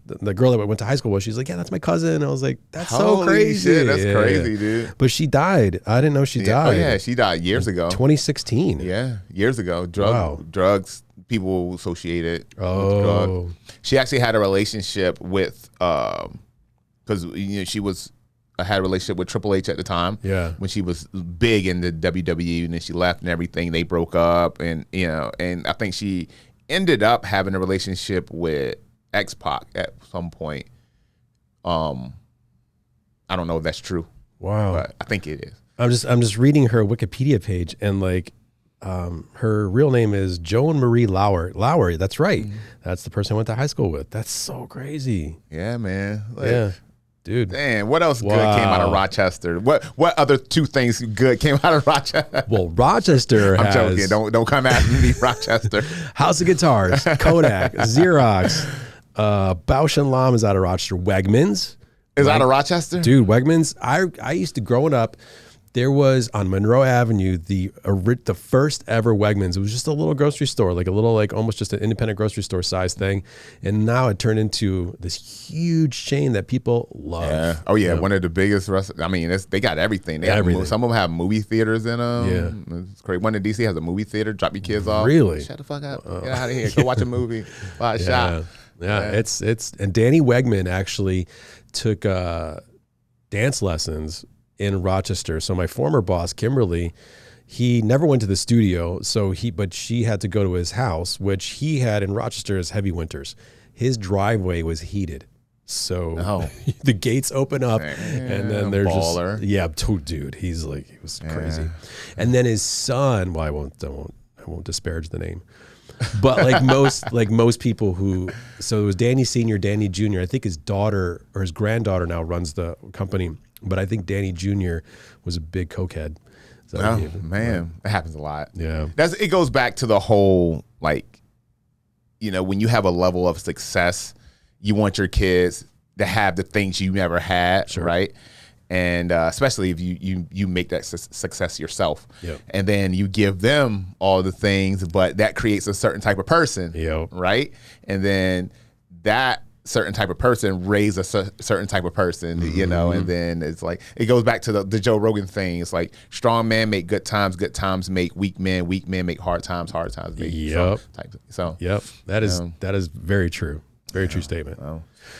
B: The girl that went to high school with, she's like, "Yeah, that's my cousin." And I was like, "That's so crazy.
A: Shit, that's crazy, dude."
B: But she died. I didn't know she died.
A: Oh yeah, she died years ago.
B: 2016.
A: Yeah, years ago. Drugs. People associated with drugs. She actually had a relationship with. Because she had a relationship with Triple H at the time. Yeah. When she was big in the WWE, and then she left and everything. They broke up, and and I think she ended up having a relationship with X-Pac at some point. I don't know if that's true. Wow. But I think it is.
B: I'm just reading her Wikipedia page, and like her real name is Joan Marie Lauer. Lauer, that's right. Mm-hmm. That's the person I went to high school with. That's so crazy.
A: Yeah, man.
B: Dude.
A: Damn, what else good came out of Rochester? What other two things good came out of Rochester?
B: Well, Rochester
A: I'm joking. Don't come at me, Rochester.
B: House of Guitars, Kodak, Xerox, Bausch & Lomb is out of Rochester. Wegmans.
A: Is out of Rochester?
B: Dude, Wegmans. I used to, growing up, there was on Monroe Avenue the first ever Wegmans. It was just a little grocery store, like a little, like almost just an independent grocery store size thing, and now it turned into this huge chain that people love.
A: Yeah. Oh yeah, one of the biggest restaurants. I mean, they got everything. They everything. Some of them have movie theaters in them. Yeah, it's great. One in DC has a movie theater. Drop your kids off.
B: Really?
A: Shut the fuck up. Get out of here. Go watch a movie. Buy a shop.
B: Yeah, it's and Danny Wegman actually took dance lessons in Rochester. So my former boss, Kimberly, he never went to the studio, but she had to go to his house, which he had in Rochester as heavy winters. His driveway was heated. So the gates open up, and then there's baller. Dude, he was crazy. And then his son, well, I won't disparage the name. But like most people who, so it was Danny Sr., Danny Jr. I think his daughter or his granddaughter now runs the company, but I think Danny Jr. was a big cokehead. So
A: man, that happens a lot.
B: Yeah.
A: It goes back to the whole, like, you know, when you have a level of success, you want your kids to have the things you never had, right? And especially if you make that success yourself, and then you give them all the things, but that creates a certain type of person, right? And then that certain type of person raise a certain type of person, you know, and then it's like, it goes back to the Joe Rogan thing. It's like, strong men make good times make weak men make hard times make strong types. So
B: that is very true. Very true statement.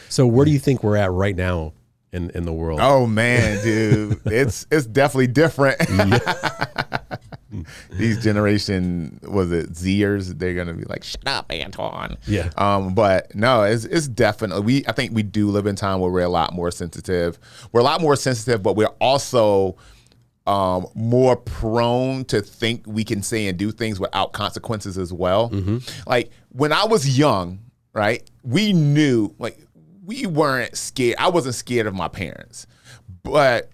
B: So where do you think we're at right now in the world?
A: Oh man, dude, it's definitely different. These generation, was it Zers? They're gonna be like, shut up, Antwain.
B: Yeah.
A: But no, it's definitely, I think we do live in a time where we're a lot more sensitive. We're a lot more sensitive, but we're also more prone to think we can say and do things without consequences as well. Like when I was young, right? We knew, like, we weren't scared. I wasn't scared of my parents, but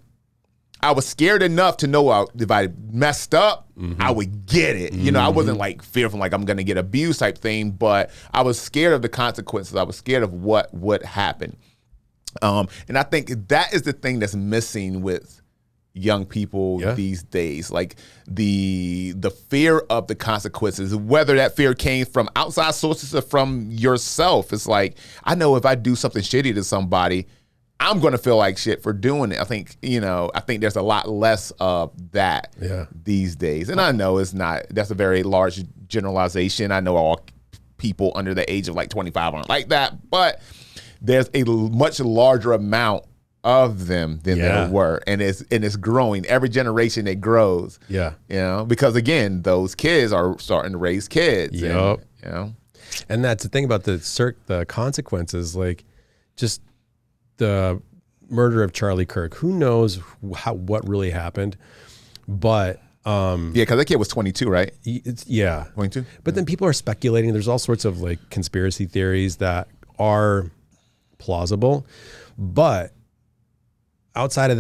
A: I was scared enough to know if I messed up, I would get it. You know, I wasn't like fearful, like I'm going to get abused type thing, but I was scared of the consequences. I was scared of what would happen. And I think that is the thing that's missing with young people these days, like the fear of the consequences, whether that fear came from outside sources or from yourself. It's like, I know if I do something shitty to somebody, I'm going to feel like shit for doing it. I think there's a lot less of that these days. And I know that's a very large generalization. I know all people under the age of like 25 aren't like that, but there's a much larger amount of them than there were, and it's growing. Every generation it grows. You know, because again, those kids are starting to raise kids. And, you know,
B: and that's the thing about the consequences, like just the murder of Charlie Kirk. Who knows what really happened? But
A: because that kid was 22, right? 22.
B: But then people are speculating. There's all sorts of like conspiracy theories that are plausible, but outside of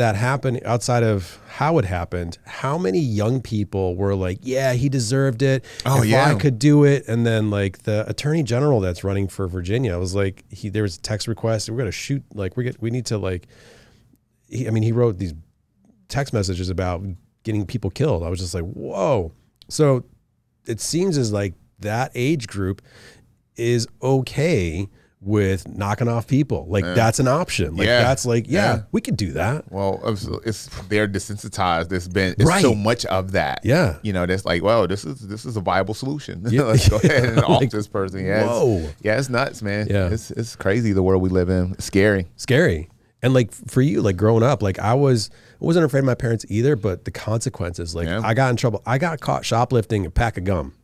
B: how it happened, how many young people were like, yeah, he deserved it. I could do it. And then like the attorney general that's running for Virginia was like, there was a text request. We're going to shoot, like we need to like, he wrote these text messages about getting people killed. I was just like, whoa. So it seems as like that age group is okay with knocking off people. Like that's an option. Like that's like, we could do that.
A: Well, they're desensitized. There's been so much of that. You know, that's like, well, this is a viable solution. Let's go ahead and off this person.
B: Whoa.
A: It's nuts, man. It's crazy the world we live in. It's scary.
B: And like for you, like growing up, like I wasn't afraid of my parents either, but the consequences, like I got in trouble. I got caught shoplifting a pack of gum.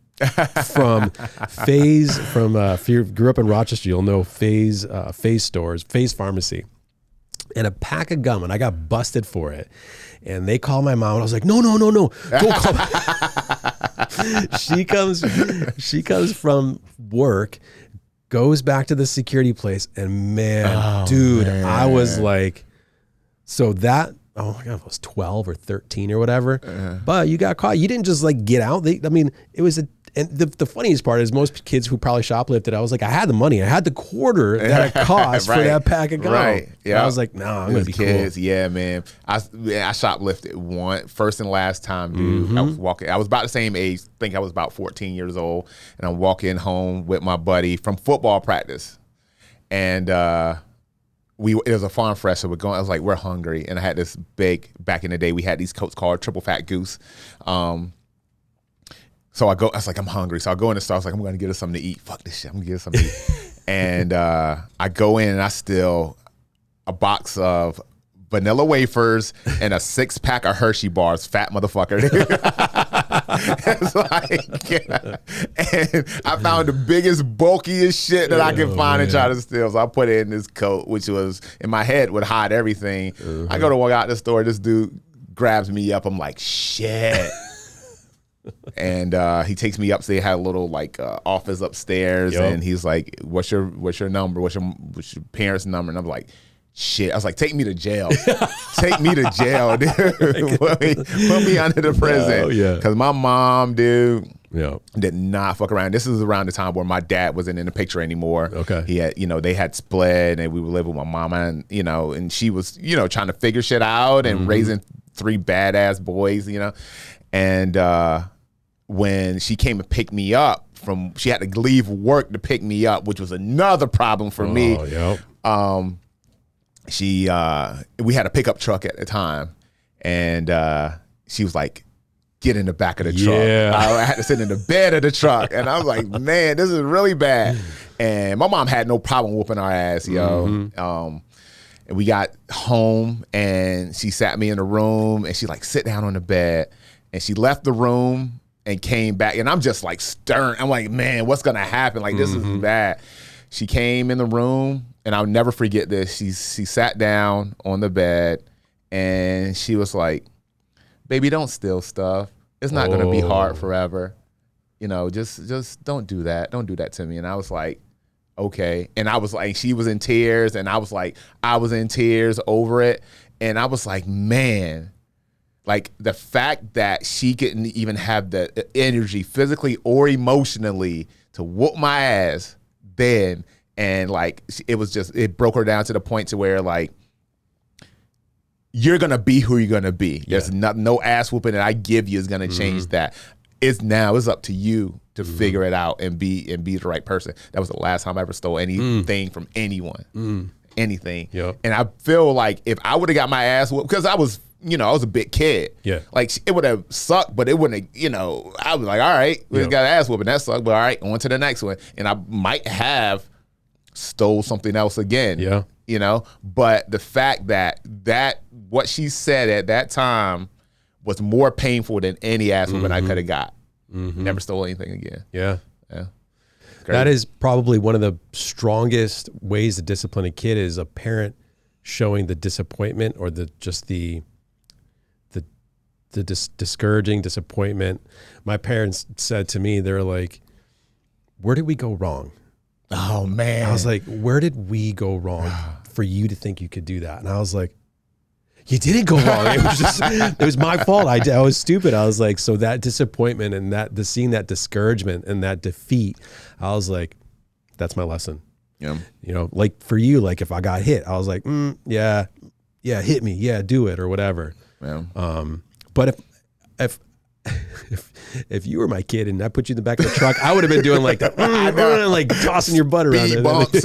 B: From Phase, if you grew up in Rochester, you'll know Phase stores, Phase Pharmacy, and a pack of gum, and I got busted for it. And they called my mom, and I was like, no, don't call me. She comes from work, goes back to the security place, and man, I was like, so that. Oh my God, I was 12 or 13 or whatever. But you got caught. You didn't just like get out. It was and the funniest part is most kids who probably shoplifted, I was like, I had the money. I had the quarter that it cost for that pack of gum. I was like, no, I'm going to be
A: kids.
B: Cool.
A: Yeah, man. I shoplifted first and last time, dude. I was walking. I was about the same age. I think I was about 14 years old. And I'm walking home with my buddy from football practice. And, it was a farm fresh, so I was like, we're hungry. And I had this back in the day, we had these coats called Triple Fat Goose. So I was like, I'm hungry. So I go in the store, I was like, I'm going to get us something to eat. Fuck this shit, I'm going to get us something to eat. And I go in and I steal a box of vanilla wafers and a 6-pack of Hershey bars, fat motherfucker. It's like, and I found the biggest, bulkiest shit that I could find and try to steal. So I put it in this coat, which was in my head would hide everything. I go to walk out the store, this dude grabs me up. I'm like, shit. And he takes me up. So they had a little like office upstairs, and he's like, "What's your number? What's your parents' number?" And I'm like, "Shit!" I was like, "Take me to jail. Take me to jail, dude. put me under the prison." Because my mom, dude, did not fuck around. This is around the time where my dad wasn't in the picture anymore. Okay, he had, they had split, and we would live with my mama, and and she was, trying to figure shit out and raising 3 badass boys, and when she came and picked me up she had to leave work to pick me up, which was another problem for me. We had a pickup truck at the time, and she was like, "Get in the back of the truck." I had to sit in the bed of the truck, and I was like, "Man, this is really bad." And my mom had no problem whooping our ass, yo. And we got home, and she sat me in the room, and she like, "Sit down on the bed," and she left the room and came back, and I'm just like stern. I'm like, "Man, what's gonna happen? Like, this is bad." She came in the room, and I'll never forget this. She sat down on the bed, and she was like, "Baby, don't steal stuff. It's not gonna be hard forever. Just don't do that. Don't do that to me." And I was like, "Okay." And I was like, she was in tears, and I was in tears over it. And I was like, man, like the fact that she couldn't even have the energy physically or emotionally to whoop my ass then. And like, it broke her down to the point to where like, you're going to be who you're going to be. There's no ass whooping that I give you is going to change that. It's up to you to figure it out and be the right person. That was the last time I ever stole anything from anyone, anything. And I feel like if I would have got my ass whooped, because I was a big kid. Like it would have sucked, but it wouldn't have, I was like, all right, we got an ass whooping, that sucked, but all right, on to the next one. And I might have stole something else again. But the fact that what she said at that time was more painful than any ass whooping I could have got. Never stole anything again. That is probably one of the strongest ways to discipline a kid, is a parent showing the disappointment or the discouraging disappointment. My parents said to me, they're like, "Where did we go wrong?" Oh man. I was like, "Where did we go wrong for you to think you could do that?" And I was like, "You didn't go wrong. It was my fault. I was stupid." I was like, so that disappointment and seeing that discouragement and that defeat, I was like, that's my lesson. Like for you, like if I got hit, I was like, yeah, hit me. Yeah, do it or whatever. But if you were my kid and I put you in the back of the truck, I would have been doing like that, like tossing your butt around. Speed bumps.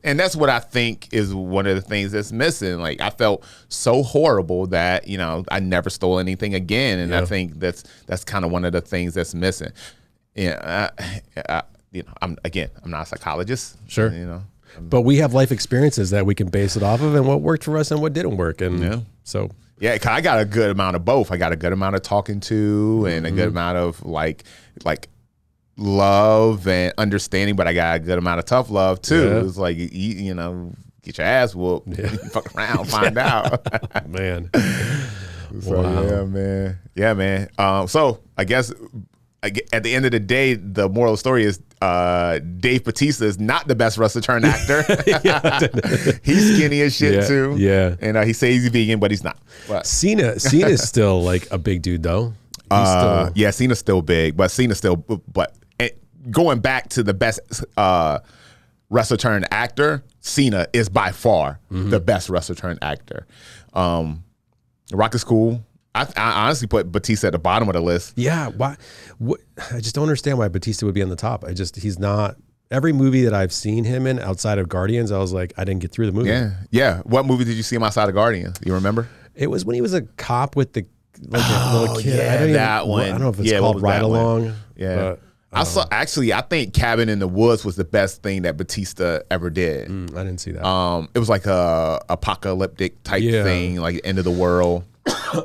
A: And that's what I think is one of the things that's missing. Like I felt so horrible that I never stole anything again, and I think that's kind of one of the things that's missing. I'm not a psychologist. Sure. But we have life experiences that we can base it off of, and what worked for us and what didn't work, and so. Yeah, 'cause I got a good amount of both. I got a good amount of talking to and a good amount of like love and understanding, but I got a good amount of tough love too. It's like, get your ass whooped, fuck around, find out. Man. So wow. Yeah, man. So I guess at the end of the day, the moral of the story is Dave Bautista is not the best wrestler turned actor. He's skinny as shit too. Yeah. And he says he's vegan, but he's not. But. Cena's still like a big dude though. Cena's still big, but going back to the best wrestler turned actor, Cena is by far the best wrestler turned actor. Rock is cool. I honestly put Batista at the bottom of the list. Yeah, why? I just don't understand why Batista would be on the top. He's not. Every movie that I've seen him in outside of Guardians, I was like, I didn't get through the movie. Yeah. What movie did you see him outside of Guardians? You remember? It was when he was a cop with the little kid. That one. I don't know if it's called Ride Along. Yeah. But, I think Cabin in the Woods was the best thing that Batista ever did. I didn't see that. It was like a apocalyptic type thing, like end of the world.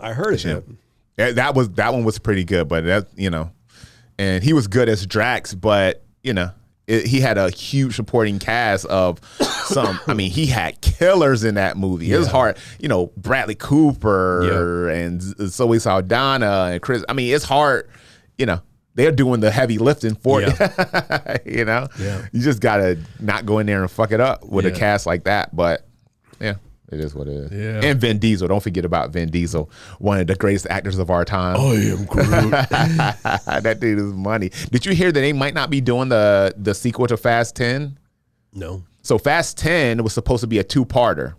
A: I heard it. That one was pretty good, but and he was good as Drax, but it he had a huge supporting cast of some. I mean, he had killers in that movie. Yeah. It was hard, Bradley Cooper and Zoe Saldana and Chris. I mean, it's hard, They're doing the heavy lifting for you. Yeah. You just gotta not go in there and fuck it up with a cast like that. But yeah, it is what it is. Yeah. And Vin Diesel. Don't forget about Vin Diesel, one of the greatest actors of our time.
B: I am Groot.
A: That dude is money. Did you hear that they might not be doing the sequel to Fast 10?
B: No.
A: So Fast 10 was supposed to be a 2-parter.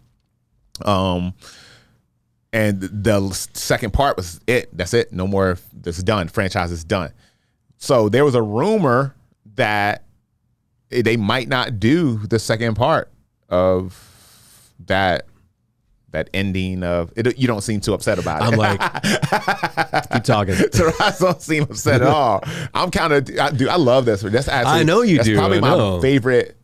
A: And the second part was it. That's it. No more. It's done. Franchise is done. So there was a rumor that they might not do the second part of that ending of it. You don't seem too upset about it.
B: I'm like, keep talking.
A: Taras don't seem upset at all. I'm kind of, I love this. That's actually,
B: I know you
A: that's
B: do.
A: Probably my favorite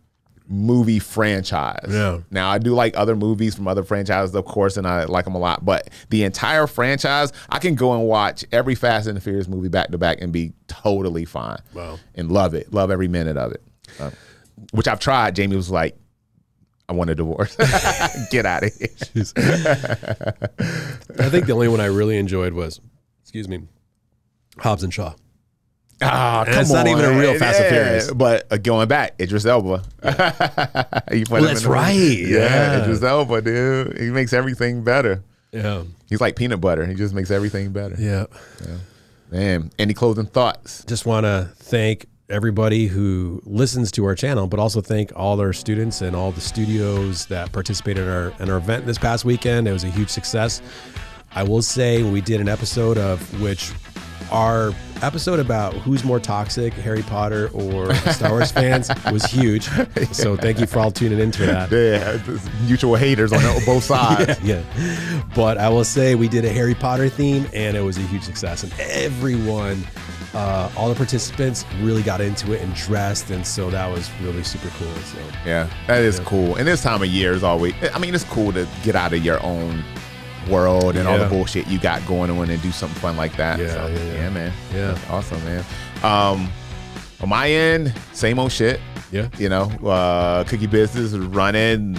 A: movie franchise. Yeah. Now I do like other movies from other franchises, of course, and I like them a lot. But the entire franchise, I can go and watch every Fast and the Furious movie back to back and be totally fine. Wow. And love it. Love every minute of it. Which I've tried. Jamie was like, I want a divorce. Get out of here.
B: I think the only one I really enjoyed was, Hobbs and Shaw.
A: Ah, come
B: it's
A: on.
B: Not even a real Fast and Furious.
A: But going back, Idris Elba.
B: That's right.
A: Yeah, Idris Elba, dude. He makes everything better.
B: Yeah.
A: He's like peanut butter. He just makes everything better.
B: Yeah.
A: Man, any closing thoughts?
B: Just want to thank everybody who listens to our channel, but also thank all our students and all the studios that participated in our event this past weekend. It was a huge success. I will say we did an episode our episode about who's more toxic, Harry Potter or Star Wars fans, was huge. So thank you for all tuning into that.
A: Yeah, mutual haters on both sides.
B: Yeah. But I will say we did a Harry Potter theme and it was a huge success. And everyone, all the participants really got into it and dressed. And so that was really super cool. So
A: yeah, that is cool. And this time of year is always, it's cool to get out of your own world and all the bullshit you got going on and do something fun like that. Yeah, man. Yeah. That's awesome, man. On my end, same old shit.
B: Yeah.
A: Cookie business is running,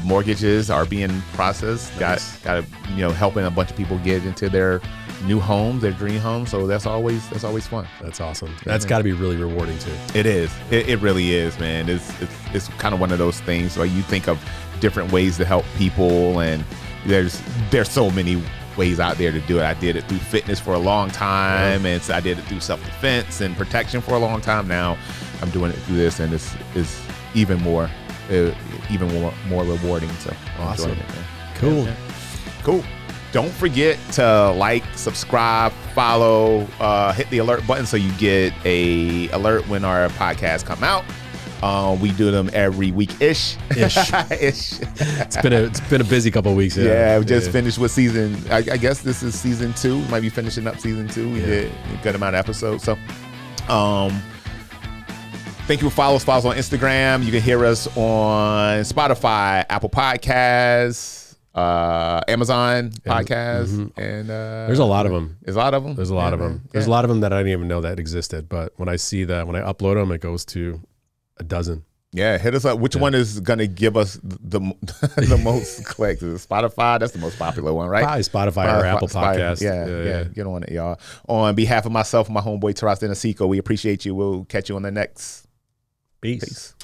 A: mortgages are being processed. Nice. Got helping a bunch of people get into their new homes, their dream homes. So that's always fun.
B: That's awesome. That's got to be really rewarding too.
A: It is. It really is, man. It's kind of one of those things where you think of different ways to help people, and there's so many ways out there to do it. I did it through fitness for a long time, and I did it through self-defense and protection for a long time. Now I'm doing it through this, and it's even more rewarding. So
B: awesome.
A: Cool. Yeah. Cool. Don't forget to like, subscribe, follow, hit the alert button so you get a alert when our podcasts come out. We do them every week-ish.
B: It's been a busy couple of weeks.
A: Yeah, we just finished with season. I guess this is season 2. We might be finishing up season 2. We did a good amount of episodes. So, thank you for following us on Instagram. You can hear us on Spotify, Apple Podcasts, Amazon Podcasts, and
B: there's a lot of them.
A: There's a lot of them.
B: There's a lot of them. There's a lot of them that I didn't even know that existed. But when I see that, when I upload them, it goes to a dozen.
A: Yeah, hit us up. Which one is gonna give us the most clicks? Is it Spotify? That's the most popular one, right?
B: Probably Spotify or Apple Podcasts.
A: Yeah. Get on it, y'all. On behalf of myself and my homeboy Taras Denasico, we appreciate you. We'll catch you on the next.
B: Peace.